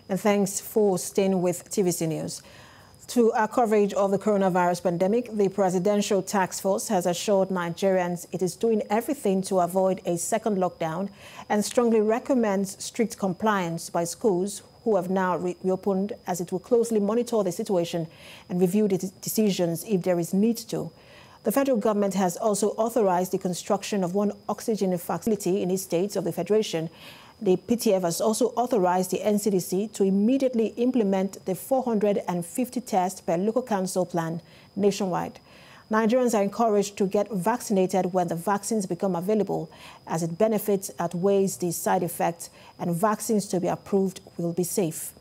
And thanks for staying with TVC News. To our coverage of the coronavirus pandemic, the Presidential Task Force has assured Nigerians it is doing everything to avoid a second lockdown and strongly recommends strict compliance by schools who have now reopened, as it will closely monitor the situation and review the decisions if there is need to. The federal government has also authorized the construction of one oxygen facility in each state of the Federation. The PTF has also authorized the NCDC to immediately implement the 450 tests per local council plan nationwide. Nigerians are encouraged to get vaccinated when the vaccines become available, as it benefits outweighs the side effects, and vaccines to be approved will be safe.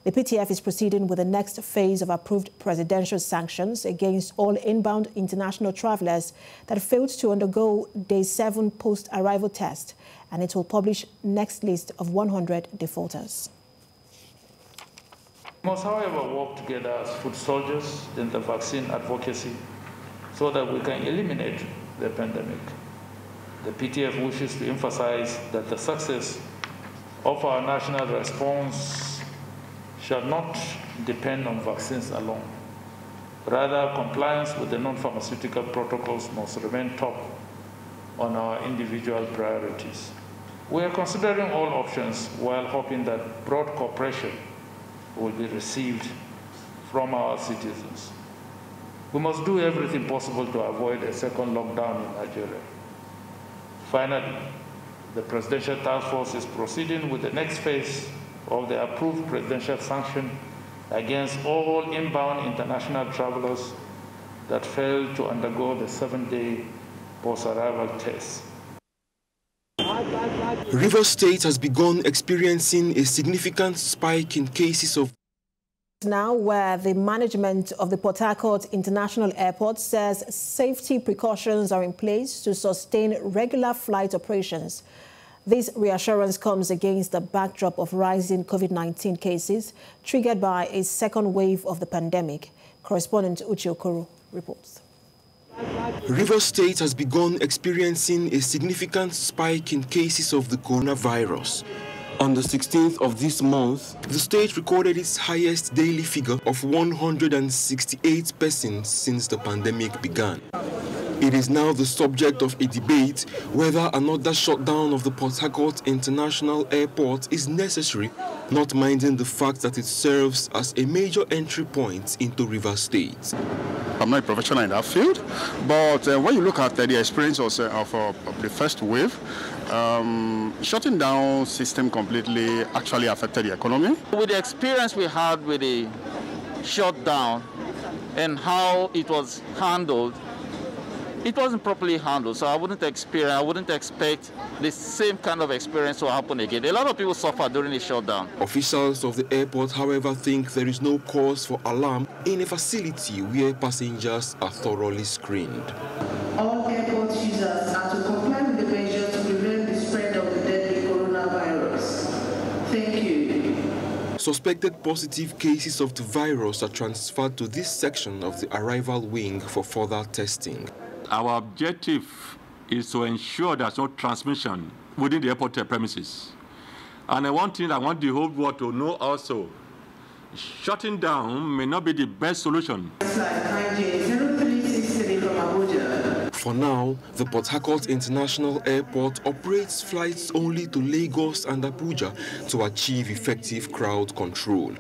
The PTF is proceeding with the next phase of approved presidential sanctions against all inbound international travelers that failed to undergo Day 7 post-arrival test, and it will publish next list of 100 defaulters. We must, however, work together as foot soldiers in the vaccine advocacy so that we can eliminate the pandemic. The PTF wishes to emphasize that the success of our national response shall not depend on vaccines alone. Rather, compliance with the non-pharmaceutical protocols must remain top on our individual priorities. We are considering all options while hoping that broad cooperation will be received from our citizens. We must do everything possible to avoid a second lockdown in Nigeria. Finally, the Presidential Task Force is proceeding with the next phase of the approved presidential sanction against all inbound international travelers that failed to undergo the 7-day post-arrival test. Rivers State has begun experiencing a significant spike in cases of now, where the management of the Port Harcourt International Airport says safety precautions are in place to sustain regular flight operations. This reassurance comes against the backdrop of rising COVID-19 cases triggered by a second wave of the pandemic. Correspondent Uche Okoro reports. Rivers State has begun experiencing a significant spike in cases of the coronavirus. On the 16th of this month, the state recorded its highest daily figure of 168 persons since the pandemic began. It is now the subject of a debate whether another shutdown of the Port Harcourt International Airport is necessary, not minding the fact that it serves as a major entry point into Rivers State. I'm not a professional in that field, but when you look at the experience of the first wave, shutting down system completely actually affected the economy. With the experience we had with the shutdown and how it was handled, it wasn't properly handled, so I wouldn't expect the same kind of experience to happen again. A lot of people suffered during the shutdown. Officials of the airport, however, think there is no cause for alarm in a facility where passengers are thoroughly screened. All airport users are to comply with the measures to prevent the spread of the deadly coronavirus. Thank you. Suspected positive cases of the virus are transferred to this section of the arrival wing for further testing. Our objective is to ensure there's no transmission within the airport premises. And one thing I want the whole world to know also, shutting down may not be the best solution. For now, the Port Harcourt International Airport operates flights only to Lagos and Abuja to achieve effective crowd control.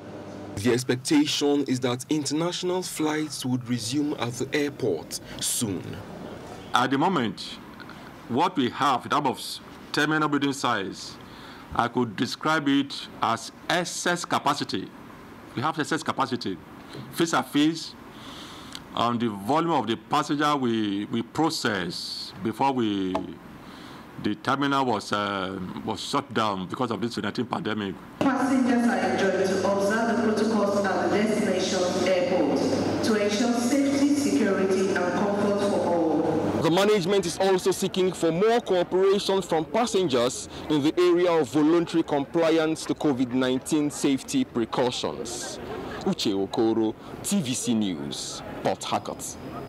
The expectation is that international flights would resume at the airport soon. At the moment, what we have in terms of terminal building size, I could describe it as excess capacity. We have excess capacity. Face-à-face, on the volume of the passenger we process before the terminal was shut down because of this COVID-19 pandemic. Passengers are enjoined to observe the protocols at the destination airport to ensure safety, security, and comfort for all. The management is also seeking for more cooperation from passengers in the area of voluntary compliance to COVID-19 safety precautions. Uche Okoro, TVC News, Port Harcourt.